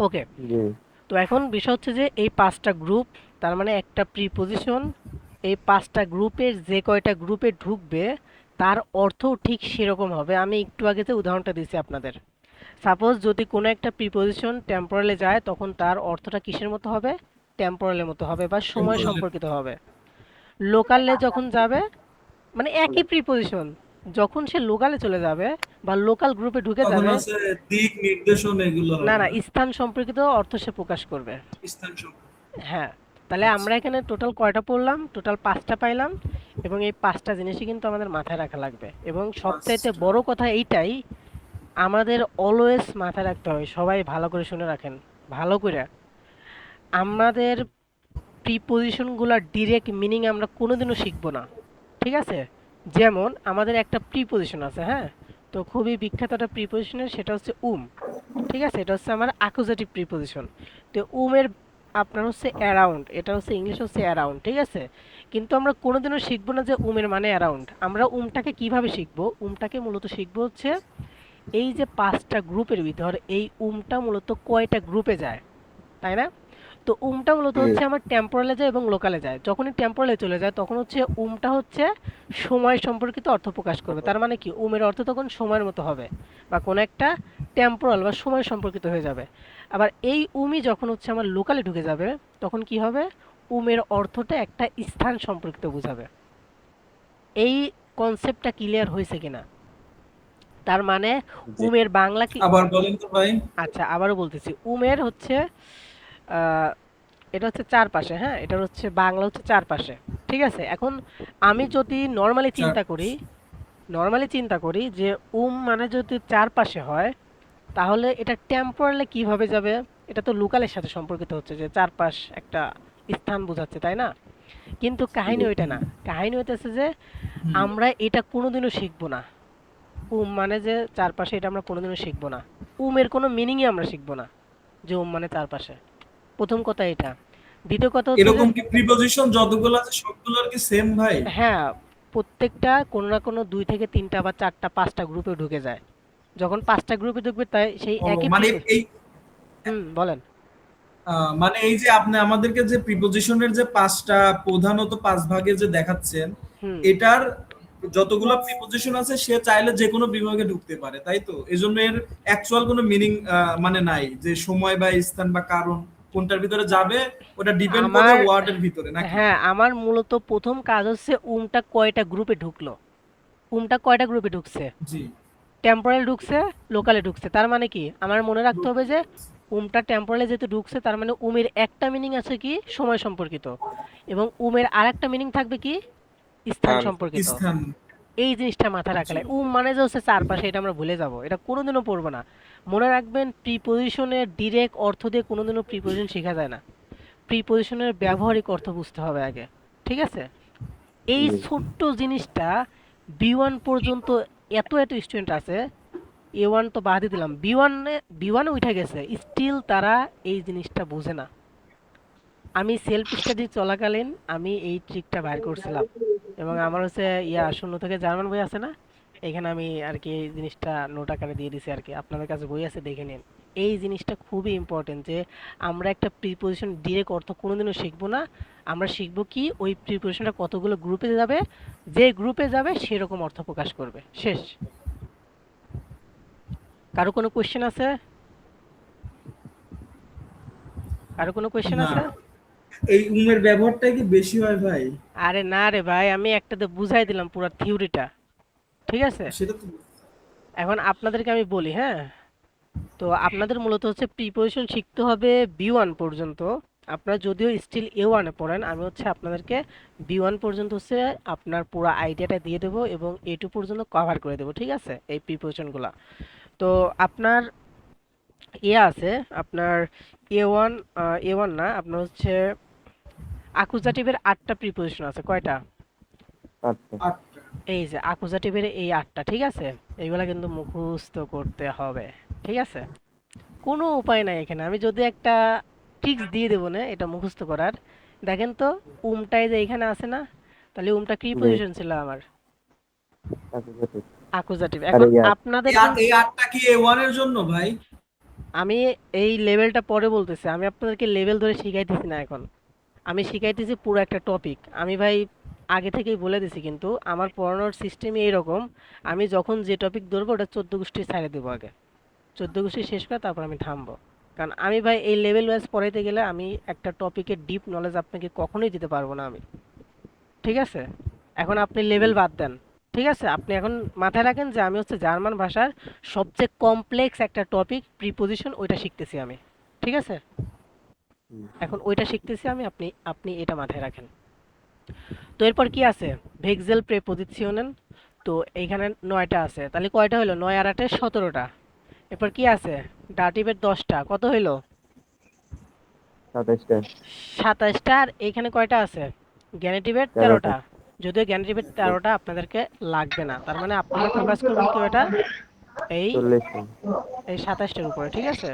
ওকে। জি। তো এখন বিষয় হচ্ছে যে এই পাঁচটা গ্রুপ, তার মানে একটা প্রিপজিশন, এই পাঁচটা গ্রুপের যে কয়টা গ্রুপে ঢুকবে তার অর্থও ঠিক সেরকম হবে। আমি একটু আগে যে উদাহরণটা দিচ্ছি আপনাদের, সাপোজ যদি কোনো একটা প্রিপজিশন টেম্পোরালে যায় তখন তার অর্থটা কিসের মতো হবে? টেম্পোরালের মতো হবে বা সময় টেম্পোরালি। সম্পর্কিত হবে। লোকালে যখন যাবে, মানে একই প্রিপজিশন, যখন সে লোকালে চলে যাবে বা লোকাল গ্রুপে ঢুকে তখন যাবে, হচ্ছে দিক নির্দেশন এগুলো না হবে না, না? স্থান সম্পর্কিত অর্থ সে প্রকাশ করবে। স্থান সম্পর্কে। হ্যাঁ। তাহলে আচ্ছা। আমরা এখানে টোটাল কয়টা পড়লাম? টোটাল পাঁচটা পাইলাম। এবং এই পাঁচটা জিনিসই কিন্তু আমাদের মাথায় রাখা লাগবে, এবং সবচাইতে পাঁচটা। বড় কথা এইটাই, আমাদের অলওয়েজ মাথায় রাখতে হবে, সবাই ভালো করে শুনে রাখেন, ভালো করে। আমাদের প্রিপজিশনগুলোর ডিরেক্ট মিনিং আমরা কোনোদিনও শিখব না, ঠিক আছে? যেমন আমাদের একটা প্রিপজিশন আছে, হ্যাঁ? তো খুবই বিখ্যাত একটা প্রিপজিশনের, সেটা হচ্ছে ঠিক আছে? এটা হচ্ছে আমার অ্যাকুজেটিভ প্রিপজিশন। তো এর আপনার হচ্ছে অ্যারাউন্ড, এটা হচ্ছে ইংলিশ হচ্ছে অ্যারাউন্ড, ঠিক আছে? কিন্তু আমরা কোনোদিনও শিখবো না যে এর মানে অ্যারাউন্ড। আমরা টাকে কিভাবে শিখবো? টাকে মূলত শিখবো হচ্ছে এই যে পাঁচটা গ্রুপের ভিতর এই টা মূলত কয়টা গ্রুপে যায়, তাই না? তো টা মূলত জি। হচ্ছে আমার টেম্পোরালে যায় এবং লোকালে যায়। যখনই টেম্পোরালে চলে যায় তখন হচ্ছে টা হচ্ছে সময় সম্পর্কিত অর্থ প্রকাশ করবে। তার মানে কি এর অর্থ তখন সময়ের মতো হবে, বা কোনো একটা টেম্পোরাল বা সময় সম্পর্কিত হয়ে যাবে। আবার এই যখন হচ্ছে আমার লোকালে ঢুকে যাবে তখন কি হবে? এর অর্থটা একটা স্থান সম্পর্কিত বোঝাবে। এই কনসেপ্টটা ক্লিয়ার হয়েছে কিনা? তার মানে জি। এর বাংলা কি? আবার বলেন তো ভাই। আচ্ছা, আবারও বলতেছি, এর হচ্ছে আহ, এটা হচ্ছে চারপাশে, হ্যাঁ, এটার হচ্ছে বাংলা হচ্ছে চারপাশে, ঠিক আছে? এখন আমি যদি নর্মালি চার। চিন্তা করি, যে মানে যদি চারপাশে হয়, তাহলে এটা টেম্পোরালে কিভাবে যাবে? এটা তো লোকালের সাথে সম্পর্কিত হচ্ছে, যে চারপাশ একটা স্থান বোঝাচ্ছে, তাই না? কিন্তু কাহিনী ওইটা হুম। না। কাহিনী হইতেছে যে হুম। আমরা এটা কোনোদিনও শিখবো না। মানে যে চারপাশে, এটা আমরা কোনোদিনও শিখবো না। এর কোনো মিনিংই আমরা শিখবো না, যে মানে চারপাশে। প্রথম কথা এটা। দ্বিতীয় কথা হচ্ছে যে এরকম কি প্রিপজিশন যতগুলো আছে সবগুলোর কি সেম ভাই? হ্যাঁ, প্রত্যেকটা কোনো না কোনো ২ থেকে ৩ টা বা ৪ টা ৫ টা গ্রুপে ঢুকে যায়। যখন ৫ টা গ্রুপে ঢুকবে তাই সেই ও একই মানে এই বলেন। মানে এই যে আপনি আমাদেরকে যে প্রিপজিশনের যে পাঁচটা প্রধানত পাঁচ ভাগে যে দেখাচ্ছেন, হুম। এটার যতগুলো প্রিপজিশন আছে সে চাইলে যে কোনো বিভাগে ঢুকতে পারে, তাই তো? এজন্য এর অ্যাকচুয়াল কোনো মিনিং মানে নাই যে সময় বা স্থান বা কারণ কোনটার ভিতরে যাবে, ওটা ডিপেন্ড করবে আমার ওয়ার্ডের ভিতরে নাকি? হ্যাঁ, আমার মূলত প্রথম কাজ হচ্ছে কয়টা গ্রুপে ঢুকলো। কয়টা গ্রুপে ঢুকছে? জি। টেম্পোরাল ঢুকছে, লোকালে ঢুকছে। তার মানে কি? আমার মনে রাখতে হবে যে টেম্পোরালে যেহেতু ঢুকছে তার মানে এর একটা মিনিং আছে কি? সময় সম্পর্কিত। এবং এর আরেকটা মিনিং থাকবে কি? স্থান স্থান। সম্পর্কিত। স্থান। এই জিনিসটা মাথায় রাখলে জি। মানে যে হচ্ছে চারপাশে, এটা আমরা ভুলে যাব, এটা কোনোদিনও পড়বো না। মনে রাখবেন, প্রিপজিশনের ডিরেক্ট অর্থ দিয়ে কোনোদিনও প্রিপজিশন শেখা যায় না। প্রিপজিশনের ব্যবহারিক অর্থ বুঝতে হবে আগে, ঠিক আছে? এই জি। ছোট্ট জিনিসটা বি ওয়ান পর্যন্ত এত এত স্টুডেন্ট আছে, এ ওয়ান তো বাদই দিলাম, বি ওয়ানে উঠে গেছে, স্টিল তারা এই জিনিসটা বোঝে না। আমি সেলফ স্টাডি চলাকালীন আমি এই ট্রিকটা বাইর করছিলাম, এবং আমার হচ্ছে শূন্য থেকে জার্মান বই আছে না, এখানে আমি আর কি এই জিনিসটা নোট আকারে দিয়ে দিছি আর কি। আপনাদের কাছে বই আছে, দেখে নিন। এই জিনিসটা খুবই ইম্পর্টেন্ট যে আমরা একটা প্রিপোজিশন ডিরেক্ট অর্থ কোনোদিনও শিখবো না। আমরা শিখবো কি ওই প্রিপোজিশনটা কতগুলো গ্রুপে যাবে, যে গ্রুপে যাবে সেরকম অর্থ প্রকাশ করবে, শেষ। কারো কোনো কোয়েশ্চেন আছে? কারো কোনো কোয়েশ্চেন না, আছে? এই উমের ব্যবহারটা কি বেশি হয় ভাই? আরে না রে ভাই, আমি একটাতে বুঝাই দিলাম পুরো থিওরিটা, ঠিক আছে? সেটা তো। এখন আপনাদেরকে আমি বলি, হ্যাঁ? তো আপনাদের মূলত হচ্ছে প্রিপজিশন শিখতে হবে বি ওয়ান পর্যন্ত। আপনারা যদিও স্টিল এ ওয়ানে পড়েন, আমি হচ্ছে আপনাদেরকে বি ওয়ান পর্যন্ত হচ্ছে আপনার পুরো আইডিয়াটা দিয়ে দেবো এবং এ টু পর্যন্ত কভার করে দেবো, ঠিক আছে, এই প্রিপজিশনগুলো। তো আপনার আছে, আপনার এ ওয়ান, এ ওয়ান না, আপনার হচ্ছে আকুজাটিভের 8টা প্রিপজিশন আছে, কয়টা? আচ্ছা। আটটা। এই যে আকুজাটিভের এই 8টা, ঠিক আছে? এইগুলা কিন্তু মুখস্থ করতে হবে, ঠিক আছে? কোনো উপায় নাই এখানে। আমি যদি একটা ট্রিক্স দিয়ে দেবো না এটা মুখস্থ করার, দেখেন তো, উমটাই যে এখানে আছে না, তাহলে উমটা কি জি। পজিশন ছিল আমার? আচ্ছা, জি। আকুজাটিভ। আরে এখন ইয়ার। আপনাদের এই কিন্তু এই আটটা কি এ ওয়ান এর জন্য ভাই? আমি এই লেভেলটা পরে বলতেছি, আমি আপনাদেরকে লেভেল ধরে শিখাইতেছি না এখন, আমি শিখাইতেছি পুরো একটা টপিক। আমি ভাই আগে থেকেই বলে দিছি, কিন্তু আমার পড়ানোর সিস্টেমই এইরকম, আমি যখন যে টপিক ধরবো ওটা 14 গোষ্ঠী ছাড়ে দেবো আগে, 14 গোষ্ঠী শেষ করে তারপর আমি থামবো। কারণ আমি ভাই এই লেভেল ওয়াইজ পড়াইতে গেলে আমি একটা টপিকের ডিপ নলেজ আপনাকে কখনোই দিতে পারবো না আমি, ঠিক আছে? এখন আপনি লেভেল বাদ দেন, ঠিক আছে? আপনি এখন মাথায় রাখেন যে আমি হচ্ছে জার্মান ভাষার সবচেয়ে কমপ্লেক্স একটা টপিক প্রিপোজিশন, ওইটা শিখতেছি আমি, ঠিক আছে? এখন ওইটা শিখতেছি আমি, আপনি আপনি এটা মাথায় রাখেন। তো এরপর কি আছে? ভেক্সেল প্রেপোজিশনাল। তো এইখানে 9টা আছে, তাহলে কয়টা হলো? 9 আর 8 17টা। এরপর কি আছে? ডাটিভের 10টা, কত হইলো? 27টা। 27টা। আর এইখানে কয়টা আছে? গ্যানেটিভের 13টা। 13টা। যদিও গ্যানেটিভের 13টা আপনাদেরকে লাগবে না, তার মানে আপনারা ফোকাস করবেন কি ওটা, এই 40টা। এই 27টার উপরে, ঠিক আছে?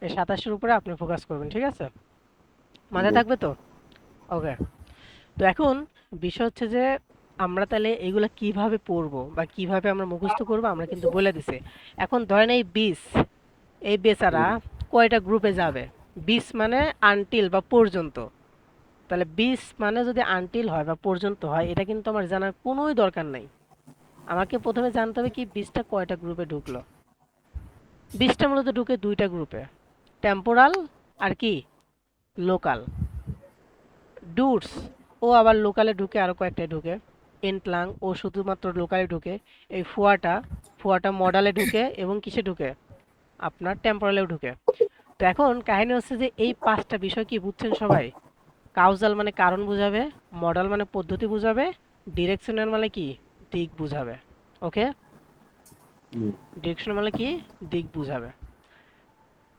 এই 27টার উপরে আপনি ফোকাস করবেন, ঠিক আছে? মাথায় জি। থাকবে তো? ওকে। তো এখন বিষয় হচ্ছে যে আমরা তাহলে এগুলা কিভাবে পড়বো বা কিভাবে আমরা মুখস্থ করবো আমরা কিন্তু বলে দিছি। এখন ধরেন এই 20, এই বেচারা কয়টা গ্রুপে যাবে? 20 মানে আনটিল বা পর্যন্ত। তাহলে 20 মানে যদি আনটিল হয় বা পর্যন্ত হয়, এটা কিন্তু আমার জানার কোনোই দরকার নাই। আমাকে প্রথমে জানতে হবে কি 20টা কয়টা গ্রুপে ঢুকলো। 20টা মূলত ঢুকে দুইটা গ্রুপে, টেম্পোরাল আর কি লোকাল। ডুটস ও আবার লোকালে ঢুকে, আরো কয়েকটায় ঢুকে। এন্টলাং ও শুধুমাত্র লোকালে ঢুকে। এই ফুয়াটা, ফুয়াটা মডালে ঢুকে এবং কিসে ঢুকে? আপনার টেম্পোরালেও ঢুকে। তো এখন কাহিনী হচ্ছে যে এই 5টা বিষয় কি বুঝছেন সবাই? কাউজাল মানে কারণ বুঝাবে, মডাল মানে পদ্ধতি বুঝাবে, ডিরেকশনাল মানে কি দিক বুঝাবে। ওকে, ডিরেকশন মানে কি দিক বুঝাবে।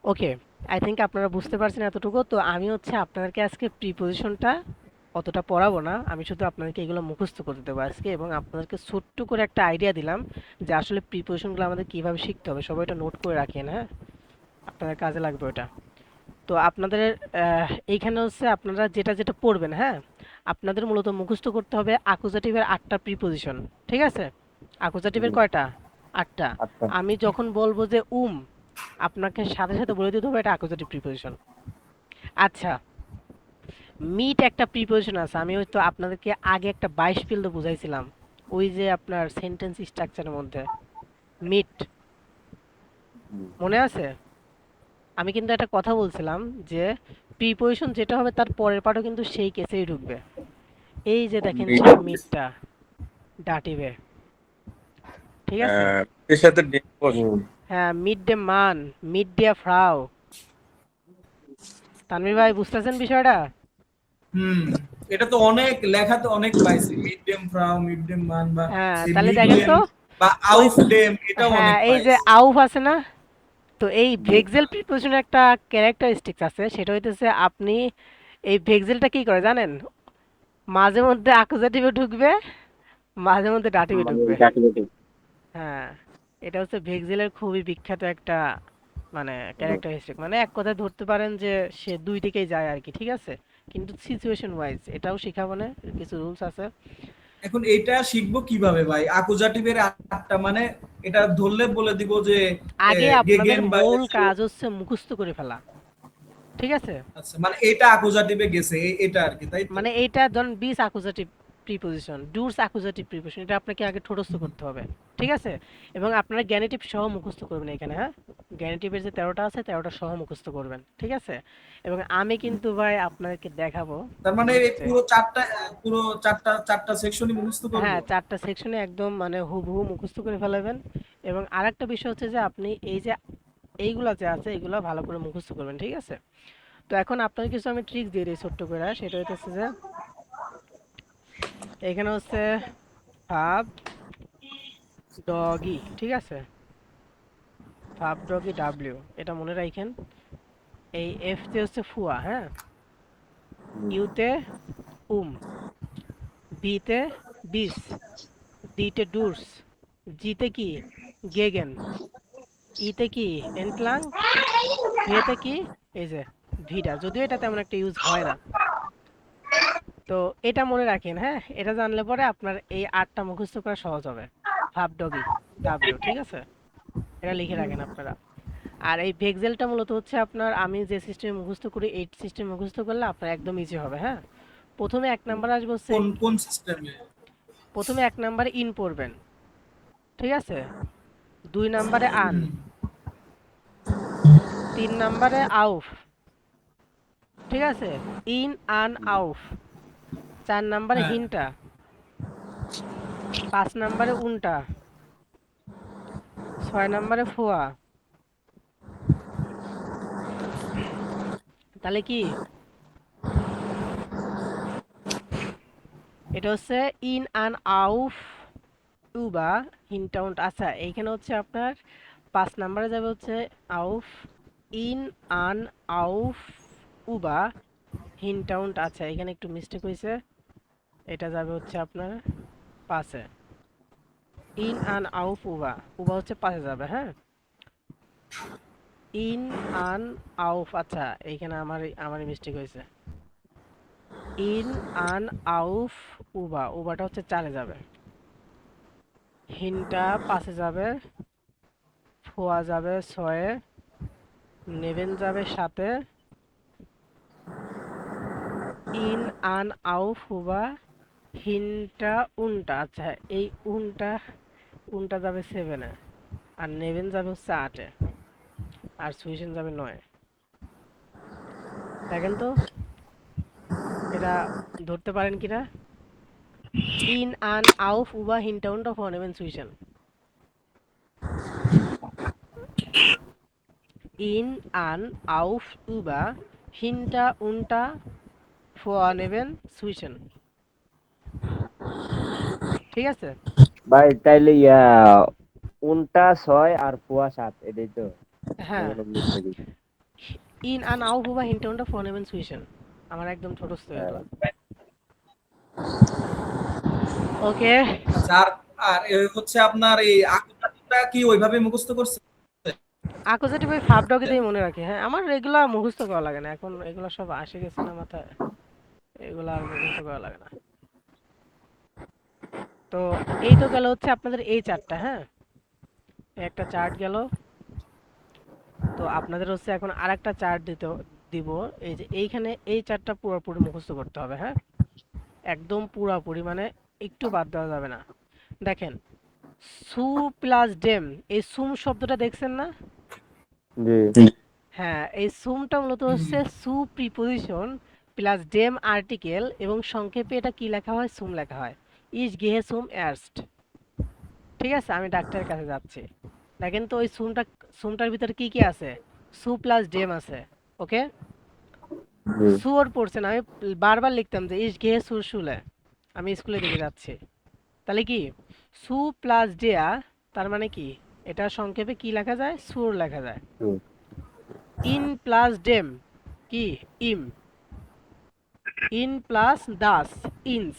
ওকে, আই থিঙ্ক আপনারা বুঝতে পারছেন এতটুকু। তো আমি হচ্ছে আপনাদেরকে আজকে প্রিপোজিশনটা অতটা পড়াবো না, আমি শুধু আপনাদেরকে এগুলো মুখস্থ করতে দেবো আজকে, এবং আপনাদেরকে ছোট্ট করে একটা আইডিয়া দিলাম যে আসলে প্রিপোজিশনগুলো আমাদের কিভাবে শিখতে হবে। সবাই এটা নোট করে রাখেন, হ্যাঁ, আপনাদের কাজে লাগবে ওটা। তো আপনাদের এইখানে হচ্ছে আপনারা যেটা যেটা পড়বেন, হ্যাঁ, আপনাদের মূলত মুখস্থ করতে হবে আকুজাটিভের 8টা প্রিপোজিশন, ঠিক আছে? আকুজাটিভের কয়টা? 8টা। 8টা। আমি যখন বলবো যে আপনাকে সাথে সাথে বলে দিতে হবে এটা আকুজাটিভ প্রিপোজিশন। আচ্ছা, মিট একটা প্রিপোজিশন আছে, আমি হয়তো আপনাদেরকে আগে একটা 22 ফিল্ড বুঝাইছিলাম, ওই যে আপনার সেন্টেন্স স্ট্রাকচারের মধ্যে মিট, মনে আছে? আমি কিন্তু একটা কথা বলছিলাম যে প্রিপোজিশন যেটা হবে তার পরের পার্টও কিন্তু সেই কেসেই ঢুকবে। এই যে দেখেন ছিল মিটটা ডাটিভে, ঠিক আছে? এর সাথে ডিম বসে। হ্যাঁ, মিড ডে মান, মিড ডে ফ্রাউ। তানভীর ভাই বুঝতেছেন বিষয়টা? হুম, এটা তো অনেক লেখাতে অনেক পাইছি, মিড ডেম ফ্রাউ, মিড ডেম মান, বা হ্যাঁ, এই তাহলে দেখেন মিডলেন তো বা ওই, আউফ ডেম, এটাও হ্যাঁ অনেক এই যে পাইছি। আউফ আছে না, তো এই ভেক্সেল প্রিপোজিশনের একটা ক্যারেক্টারিস্টিক্স আছে, সেটা হইতেছে আপনি এই ভেক্সেলটা কি করে জানেন? মাঝে মধ্যে অ্যাকুজাটিভে ঢুকবে, মাঝে মধ্যে ডাটিভে ঢুকবে। হ্যাঁ, এটা হচ্ছে ভেক্সেলের খুবই বিখ্যাত একটা মানে ক্যারেক্টারিস্টিক, মানে এক কথায় ধরতে পারেন যে সে দুই দিকেই যায় আর কি, ঠিক আছে? কিন্তু সিচুয়েশন ওয়াইজ এটাও শিখাবো না, কিছু রুলস আছে। এখন এটা শিখবো কিভাবে ভাই? আকুজাটিভের 8টা মানে এটা ধরলে বলে দিব যে আগে আপনাদের গেগেন বা মূল কাজ হচ্ছে মুখস্থ করে ফেলা, ঠিক আছে? আচ্ছা, মানে এটা আকুজাটিভে গেছে, এটা আর কি, তাই তো? মানে এইটা ধরুন 20 অ্যাকুজাটিভ প্রিপোজিশন, ডুস অ্যাকুজাটিভ প্রিপোজিশন, এটা আপনাকে আগে ঠোঁটস্থ করতে হবে, ঠিক আছে? এবং আপনারা গ্যানেটিভ সহ মুখস্থ করবেন এখানে, হ্যাঁ, গ্যানেটিভের যে 13টা আছে 13টা সহ মুখস্থ করবেন, ঠিক আছে? এবং আমি কিন্তু ভাই আপনাদেরকে দেখাবো তার মানে এই নেক্সটে। পুরো চারটা সেকশনই মুখস্থ করব? হ্যাঁ, 4টা সেকশনে একদম মানে হুবহু মুখস্থ করে ফেলাবেন। এবং আরেকটা বিষয় হচ্ছে যে আপনি এই যে এইগুলা যে আছে এগুলা ভালো করে মুখস্থ করবেন, ঠিক আছে? তো এখন আপনাকে কিছু আমি ট্রিক্স দিয়ে দিই ছোট্ট করে, সেটা হচ্ছে যে এখানে হচ্ছে ভাব ডগি, ঠিক আছে? ভাব ডগি ডাব্লিউ, এটা মনে রাখেন। এই এফ তে হচ্ছে ফুয়া, হ্যাঁ, ইউতে বিতে বিস, ডিতে ডুরস, জিতে কি গেগেন, ইতে কি এন্টলাং, ভিতে কি এই যে ভিডা, যদিও এটা তেমন একটা ইউজ হয় না। তো এটা মনে রাখেন, হ্যাঁ, এটা জানলে পরে আপনার এই 8টা মুখস্থ করা সহজ হবে। ভাব ডগি ডাব্লিউ, ঠিক আছে? এটা লিখে রাখেন আপনারা। আর এই ভেক্সেলটা মূলত হচ্ছে আপনার, আমি যে সিস্টেমে মুখস্থ করি এই সিস্টেম মুখস্থ করলে আপনার একদম ইজি হবে। হ্যাঁ, প্রথমে 1 নাম্বার আসবে হচ্ছে, কোন কোন সিস্টেমে? প্রথমে 1 নাম্বারে ইন পড়বেন, ঠিক আছে? 2 নাম্বারে আন, 3 নাম্বারে আউফ, ঠিক আছে? ইন আন আউফ। 4 নাম্বারে হ্যাঁ হিনটা, 5 নাম্বারে উনটা, 6 নাম্বারে ফোয়া। তাহলে কি এটা হচ্ছে ইন আন আউফ উবা হিনটাউন্ট। আচ্ছা, এইখানে হচ্ছে আপনার 5 নাম্বারে যাবে হচ্ছে আউফ ইন আন আউফ উবা হিনটাউন্ট। আচ্ছা, এখানে একটু মিস্টেক হয়েছে, এটা যাবে হচ্ছে আপনার 5-এ। ইন আন আউফ উবা, উবা হচ্ছে 5-এ যাবে। হ্যাঁ, ইন আন আউফ। আচ্ছা, এইখানে আমার মিস্টেক হয়েছে। ইন আন আউফ উবা, উবাটা হচ্ছে 4-এ যাবে, হিনটা 5-এ যাবে, ফোয়া যাবে 6-এ, নেভেন যাবে 7-এ, ইন আন আউফ উবা হিনটা উনটা। আচ্ছা, এই উনটা যাবে 7-এ, আর নেভেন যাবে হচ্ছে 8-এ, আর সুইশন যাবে 9-এ। দেখেন তো এটা ধরতে পারেন কিনা। ইন আন আউফ উবা হিনটাউনটা ফোয়া নেবেন সুইশন। ইন আন আউফ উবা হিনটা উনটা ফোয়া নেবেন সুইশন, ঠিক আছে? ভাই তাইলে উনটা 6 আর ফুয়া 7, এটাই তো? হ্যাঁ, কোনো mistake হইছে? ইন আন আউফ উবা হিনটাউনটা ফোয়া নেবেন সুইশন। আমার একদম ছোট হ্যাঁ। এগুলা। ওকে। আচ্ছা, আর আর হচ্ছে আপনার এই আকুটাটা কি ওইভাবে মুখস্থ করছে? আকোজাটি ভাই ফাপ ডগে দিয়ে মনে রাখি। হ্যাঁ, আমার এগুলা মুখস্থ করা লাগে না, এখন এগুলা সব আসে গেছে না মাথায়, এগুলা আর মুখস্থ করা লাগে না। তো এই তো গেল হচ্ছে আপনাদের এই চারটা। হ্যাঁ, একটা চার্ট গেল। তো আপনাদের হচ্ছে এখন আরেকটা চার্ট দিব। এই যে এইখানে এই চার্টটা পুরোপুরি মুখস্থ করতে হবে। হ্যাঁ, একদম পুরোপুরি, মানে একটু বাদ দেওয়া যাবে না। দেখেন, সু প্লাস ডেম, এই সুম শব্দটা দেখছেন না? জি। হ্যাঁ, এই সুমটা মূলত হচ্ছে সু প্রিপোজিশন প্লাস ডেম আর্টিকেল, এবং সংক্ষেপে এটা কি লেখা হয়? সুম লেখা হয়। ইস গেহে সুম এয়ারস্ট। ঠিক আছে, আমি ডাক্তারের কাছে যাচ্ছি। দেখেন তো ওই সুমটার ভিতরে কি কি আছে? সু প্লাস ডেম আছে। ওকে, জি। সুর পড়ছেন, আমি বারবার লিখতাম যে ইস গেহে সুর শুলে, আমি স্কুলে দিকে যাচ্ছি। তাহলে কি সু প্লাস ডেয়া, তার মানে কি এটা সংক্ষেপে কি লেখা যায়? সুর লেখা যায়। হুম। ইন প্লাস ডেম কি? ইম। ইন প্লাস দাস, ইনস।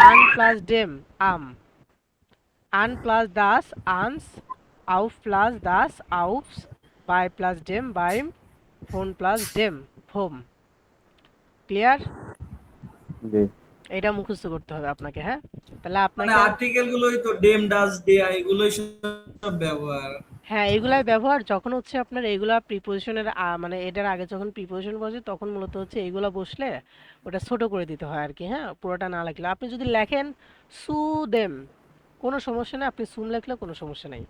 আন প্লাস ডেম, আম। আন প্লাস দাস, আনস। আউফ প্লাস দাস, আউফস। বাই প্লাস ডেম, বাইম। ফোন প্লাস ডেম, ফোম। ক্লিয়ার? জি। এটা মুখস্থ করতে হবে আপনাকে। হ্যাঁ, তাহলে মানে আপনাকে, আর্টিকেল গুলোই তো ডেম ডাজ ডেয়া এগুলোই সব ব্যবহার। হ্যাঁ এগুলাই ব্যবহার যখন হচ্ছে আপনার এগুলা প্রিপোজিশনের, মানে এটার আগে যখন প্রিপোজিশন বসে তখন মূলত হচ্ছে এগুলা বসলে ওটা ছোট করে দিতে হয় আর কি। হ্যাঁ, পুরোটা না লিখলে, আপনি যদি লেখেন সু দেম কোনো সমস্যা নেই, আপনি সুম লেখলে কোনো সমস্যা নেই।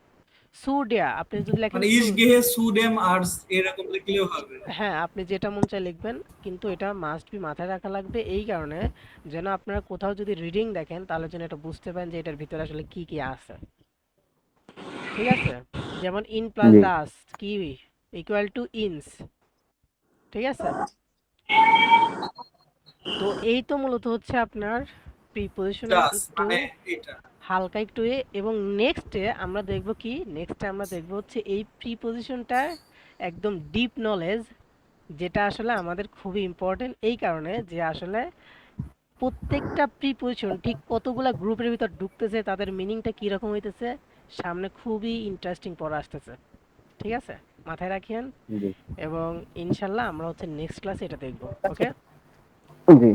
সু ডেয়া আপনি যদি লেখেন মানে সু, ইস গেহে সুডেম আর্টস এরকম লিখলেও হবে। হ্যাঁ আপনি যেটা মন চায় লিখবেন, কিন্তু এটা মাস্ট বি মাথায় রাখা লাগবে এই কারণে যেন আপনারা কোথাও যদি রিডিং দেখেন তাহলে যেন এটা বুঝতে পারেন যে এটার ভিতরে আসলে কি কি আছে। ঠিক আছে, যেমন ইন প্লাস জি। দাস কি ইকুয়াল টু ইনস। ঠিক আছে, তো এই তো মূলত হচ্ছে আপনার প্রিপোজিশনের ডাস একটু মানে এটা। হালকা একটু এবং নেক্সটে আমরা দেখব কি, নেক্সটে আমরা দেখব হচ্ছে এই প্রিপোজিশনটা একদম ডিপ নলেজ, যেটা আসলে আমাদের খুবই ইম্পর্টেন্ট এই কারণে যে আসলে প্রত্যেকটা প্রিপোজিশন ঠিক কতগুলা গ্রুপের ভিতর ঢুকতেছে, তাদের মিনিংটা কি রকম হইতেছে, সামনে খুবই ইন্টারেস্টিং পড়া আসতেছে। ঠিক আছে, মাথায় রাখিয়েন। জি। এবং ইনশাল্লাহ আমরা হচ্ছে নেক্সট ক্লাসে এটা দেখব। ওকে। জি।